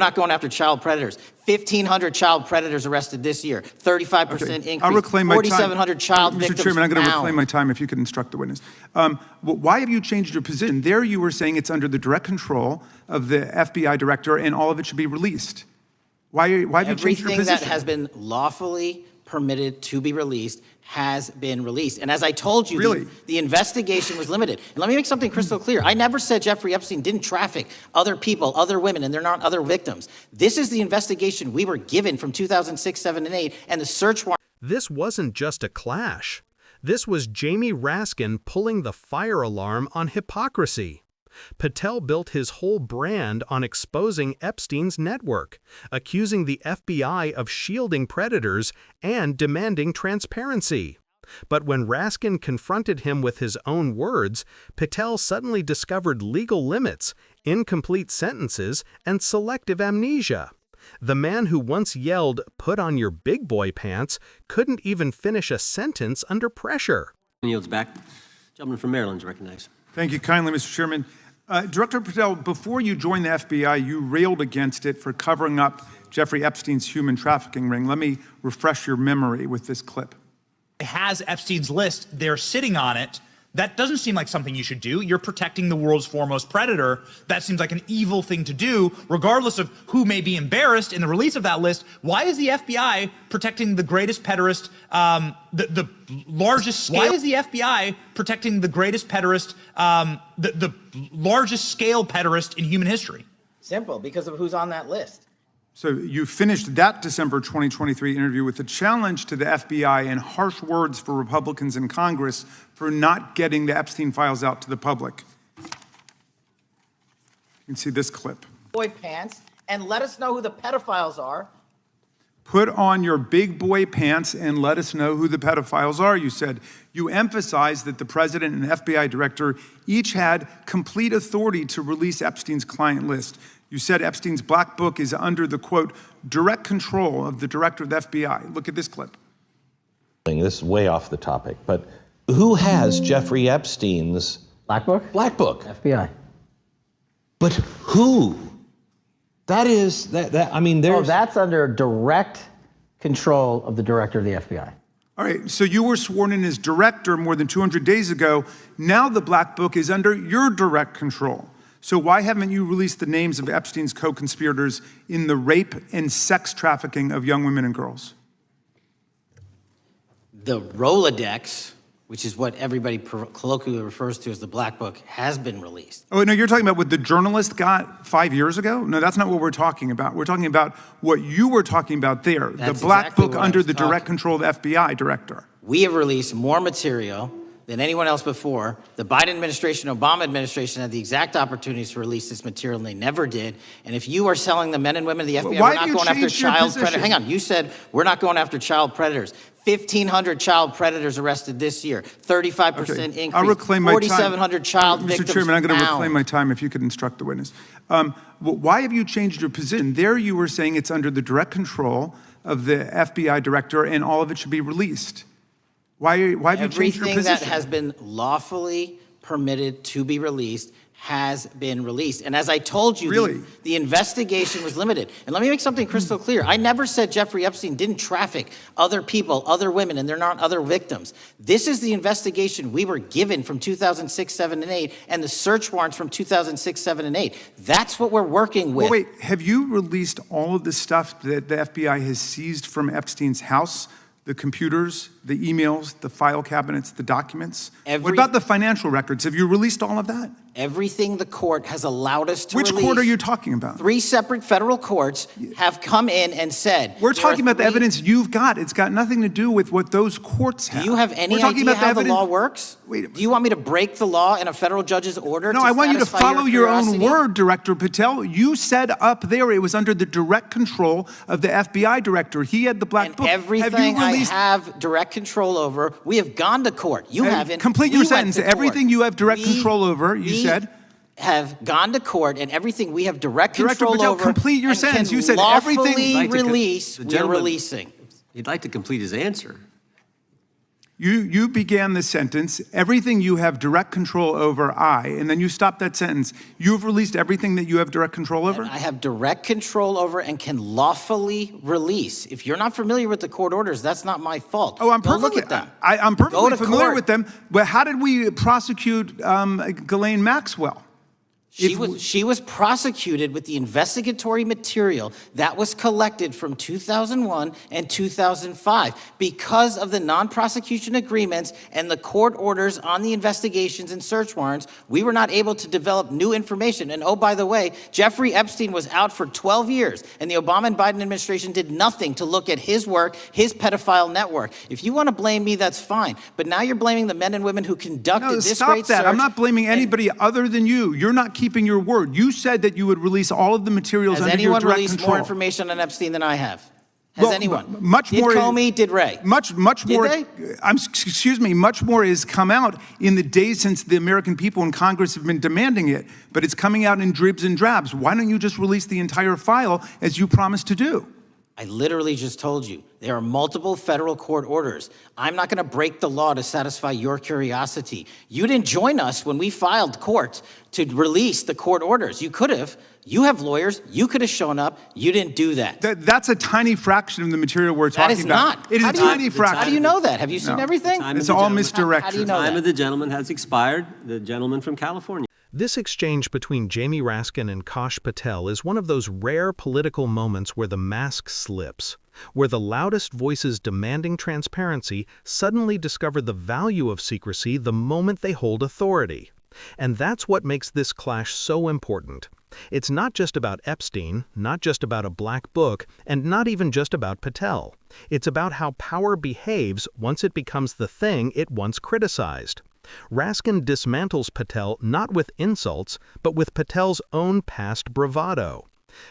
not going after child predators. 1,500 child predators arrested this year. 35% increase. I'll reclaim my time. 4,700 child victims. Mr. Chairman, I'm going to found. reclaim my time if you could instruct the witness. Why have you changed your position? There you were saying it's under the direct control of the FBI director and all of it should be released. Why have you changed your position? Everything that has been lawfully permitted to be released has been released. And as I told you, really? the investigation was limited. And let me make something crystal clear. I never said Jeffrey Epstein didn't traffic other people, other women, and they're not other victims. This is the investigation we were given from 2006, 7, and 8, and the search warrant. This wasn't just a clash. This was Jamie Raskin pulling the fire alarm on hypocrisy. Patel built his whole brand on exposing Epstein's network, accusing the FBI of shielding predators and demanding transparency. But when Raskin confronted him with his own words, Patel suddenly discovered legal limits, incomplete sentences, and selective amnesia. The man who once yelled, "Put on your big boy pants," couldn't even finish a sentence under pressure. Yields back. Gentleman from Maryland is recognized. Thank you kindly, Mr. Chairman. Director Patel, before you joined the FBI, you railed against it for covering up Jeffrey Epstein's human trafficking ring. Let me refresh your memory with this clip. It has Epstein's list. They're sitting on it. That doesn't seem like something you should do. You're protecting the world's foremost predator. That seems like an evil thing to do, regardless of who may be embarrassed in the release of that list. Why is the FBI protecting the greatest pederast, the largest scale? Why is the FBI protecting the greatest pederast, the largest scale pederast in human history? Simple, because of who's on that list. So you finished that December 2023 interview with a challenge to the FBI and harsh words for Republicans in Congress for not getting the Epstein files out to the public. You can see this clip. Boy pants, and let us know who the pedophiles are. Put on your big boy pants and let us know who the pedophiles are, you said. You emphasized that the president and FBI director each had complete authority to release Epstein's client list. You said Epstein's black book is under the, quote, direct control of the director of the FBI. Look at this clip. This is way off the topic, but who has Jeffrey Epstein's black book? Black book. FBI. But who? That is, I mean, there's... Oh, that's under direct control of the director of the FBI. All right, so you were sworn in as director more than 200 days ago. Now the black book is under your direct control. So why haven't you released the names of Epstein's co-conspirators in the rape and sex trafficking of young women and girls? The Rolodex, which is what everybody colloquially refers to as the Black Book, has been released. Oh, no, you're talking about what the journalist got 5 years ago? No, that's not what we're talking about. We're talking about what you were talking about there, the Black Book under the direct control of the FBI director. We have released more material than anyone else before. The Biden administration, Obama administration had the exact opportunities to release this material, and they never did. And if you are selling the men and women of the FBI, we're not going after child predators. Hang on, you said we're not going after child predators. 1,500 child predators arrested this year, 35% increase. I'll reclaim my time. 4,700 child victims. Mr. Chairman, I'm going to found. reclaim my time if you could instruct the witness. Why have you changed your position? There you were saying it's under the direct control of the FBI director and all of it should be released. Why have you changed your position? Everything that has been lawfully permitted to be released has been released. And as I told you, the investigation was limited. And let me make something crystal clear. I never said Jeffrey Epstein didn't traffic other people, other women, and they're not other victims. This is the investigation we were given from 2006, 7, and 8, and the search warrants from 2006, 7, and 8. That's what we're working with. Well, wait, have you released all of the stuff that the FBI has seized from Epstein's house? The computers, the emails, the file cabinets, the documents? What about the financial records? Have you released all of that? Everything the court has allowed us to release. Which court are you talking about? 3 separate federal courts have come in and said... We're talking about the evidence you've got. It's got nothing to do with what those courts have. Do you have any idea how the law works? Wait, do you want me to break the law in a federal judge's order? No, I want you to follow your own word, Director Patel. You said up there it was under the direct control of the FBI director. He had the black book. Everything I have direct control over, we have gone to court. You haven't. Complete your sentence. Everything you have direct control over, you said. Have gone to court, and everything we have direct control over. Complete your sentence. You said everything. We're releasing. He'd like to complete his answer. You began the sentence, everything you have direct control over, and then you stopped that sentence. You've released everything that you have direct control over? And I have direct control over and can lawfully release. If you're not familiar with the court orders, that's not my fault. Oh, I'm Go perfectly, look at them. I'm perfectly familiar court. with them. But how did we prosecute Ghislaine Maxwell? She was prosecuted with the investigatory material that was collected from 2001 and 2005 because of the non-prosecution agreements and the court orders on the investigations and search warrants. We were not able to develop new information. And oh, by the way, Jeffrey Epstein was out for 12 years, and the Obama and Biden administration did nothing to look at his work, his pedophile network. If you want to blame me, that's fine. But now you're blaming the men and women who conducted this great search. Stop that. I'm not blaming anybody other than you. You're not keeping your word. You said that you would release all of the materials under your direct control. Has anyone released more information on Epstein than I have? Has anyone? Much more. Did Comey? Did Ray? Much more. Did they? Excuse me. Much more has come out in the days since the American people and Congress have been demanding it. But it's coming out in dribs and drabs. Why don't you just release the entire file as you promised to do? I literally just told you, there are multiple federal court orders. I'm not going to break the law to satisfy your curiosity. You didn't join us when we filed court to release the court orders. You could have. You have lawyers. You could have shown up. You didn't do that. That's a tiny fraction of the material we're talking about. That is not. It is a tiny fraction. How do you know that? Have you seen everything? It's all misdirection. How do you know The time that? of the gentleman has expired. The gentleman from California. This exchange between Jamie Raskin and Kash Patel is one of those rare political moments where the mask slips, where the loudest voices demanding transparency suddenly discover the value of secrecy the moment they hold authority. And that's what makes this clash so important. It's not just about Epstein, not just about a black book, and not even just about Patel. It's about how power behaves once it becomes the thing it once criticized. Raskin dismantles Patel not with insults, but with Patel's own past bravado.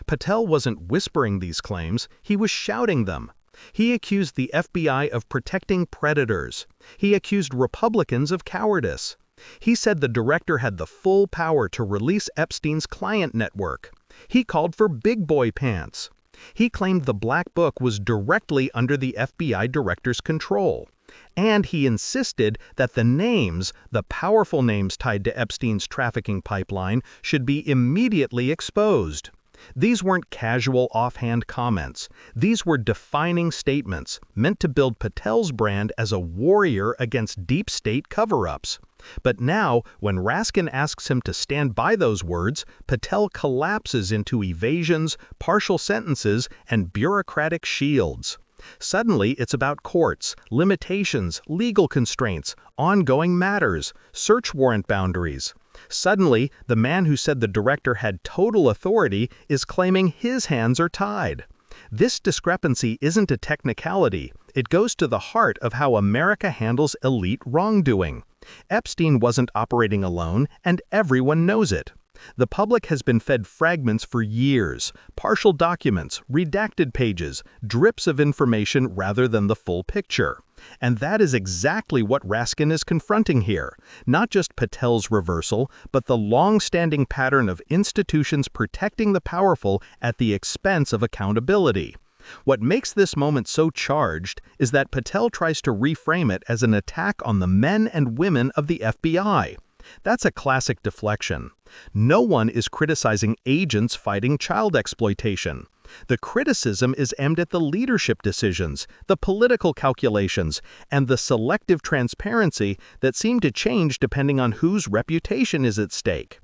Patel wasn't whispering these claims, he was shouting them. He accused the FBI of protecting predators. He accused Republicans of cowardice. He said the director had the full power to release Epstein's client network. He called for big boy pants. He claimed the black book was directly under the FBI director's control. And he insisted that the names, the powerful names tied to Epstein's trafficking pipeline, should be immediately exposed. These weren't casual offhand comments. These were defining statements meant to build Patel's brand as a warrior against deep state cover-ups. But now, when Raskin asks him to stand by those words, Patel collapses into evasions, partial sentences, and bureaucratic shields. Suddenly, it's about courts, limitations, legal constraints, ongoing matters, search warrant boundaries. Suddenly, the man who said the director had total authority is claiming his hands are tied. This discrepancy isn't a technicality. It goes to the heart of how America handles elite wrongdoing. Epstein wasn't operating alone, and everyone knows it. The public has been fed fragments for years, partial documents, redacted pages, drips of information rather than the full picture. And that is exactly what Raskin is confronting here, not just Patel's reversal, but the long-standing pattern of institutions protecting the powerful at the expense of accountability. What makes this moment so charged is that Patel tries to reframe it as an attack on the men and women of the FBI. That's a classic deflection. No one is criticizing agents fighting child exploitation. The criticism is aimed at the leadership decisions, the political calculations, and the selective transparency that seem to change depending on whose reputation is at stake.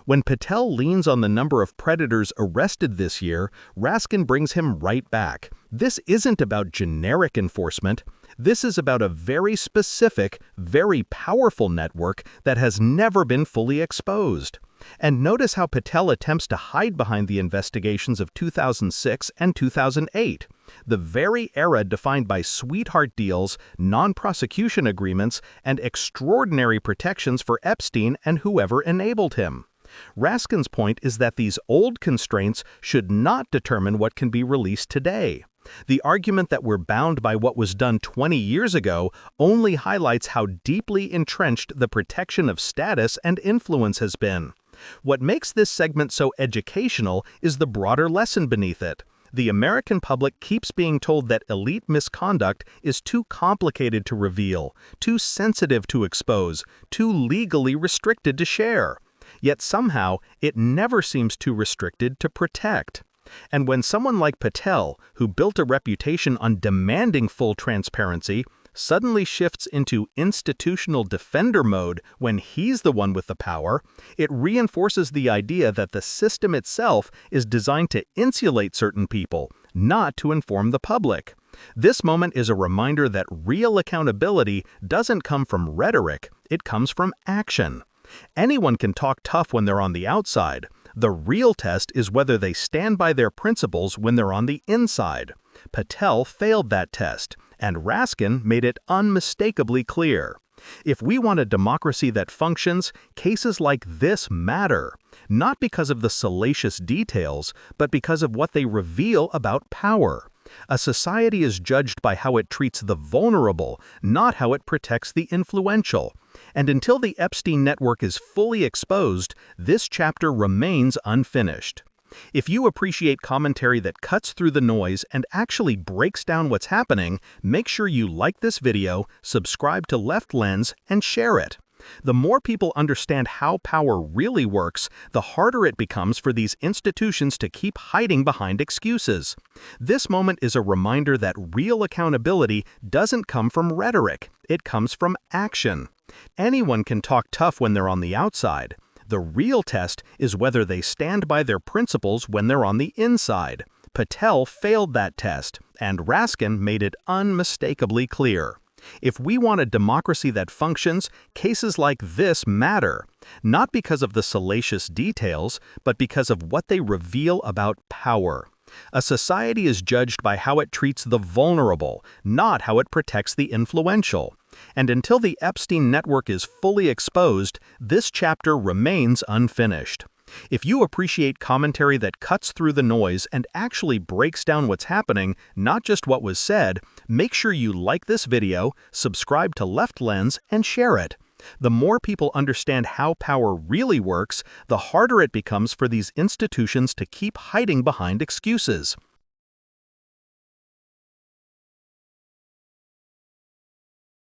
When Patel leans on the number of predators arrested this year, Raskin brings him right back. This isn't about generic enforcement. This is about a very specific, very powerful network that has never been fully exposed. And notice how Patel attempts to hide behind the investigations of 2006 and 2008, the very era defined by sweetheart deals, non-prosecution agreements, and extraordinary protections for Epstein and whoever enabled him. Raskin's point is that these old constraints should not determine what can be released today. The argument that we're bound by what was done 20 years ago only highlights how deeply entrenched the protection of status and influence has been. What makes this segment so educational is the broader lesson beneath it. The American public keeps being told that elite misconduct is too complicated to reveal, too sensitive to expose, too legally restricted to share. Yet somehow, it never seems too restricted to protect. And when someone like Patel, who built a reputation on demanding full transparency, suddenly shifts into institutional defender mode when he's the one with the power, it reinforces the idea that the system itself is designed to insulate certain people, not to inform the public. This moment is a reminder that real accountability doesn't come from rhetoric, it comes from action. Anyone can talk tough when they're on the outside. The real test is whether they stand by their principles when they're on the inside. Patel failed that test, and Raskin made it unmistakably clear. If we want a democracy that functions, cases like this matter, not because of the salacious details, but because of what they reveal about power. A society is judged by how it treats the vulnerable, not how it protects the influential. And until the Epstein network is fully exposed, this chapter remains unfinished. If you appreciate commentary that cuts through the noise and actually breaks down what's happening, make sure you like this video, subscribe to Left Lens, and share it. The more people understand how power really works, the harder it becomes for these institutions to keep hiding behind excuses. This moment is a reminder that real accountability doesn't come from rhetoric, it comes from action. Anyone can talk tough when they're on the outside. The real test is whether they stand by their principles when they're on the inside. Patel failed that test, and Raskin made it unmistakably clear. If we want a democracy that functions, cases like this matter, not because of the salacious details, but because of what they reveal about power. A society is judged by how it treats the vulnerable, not how it protects the influential. And until the Epstein network is fully exposed, this chapter remains unfinished. If you appreciate commentary that cuts through the noise and actually breaks down what's happening, not just what was said, make sure you like this video, subscribe to Left Lens, and share it. The more people understand how power really works, the harder it becomes for these institutions to keep hiding behind excuses.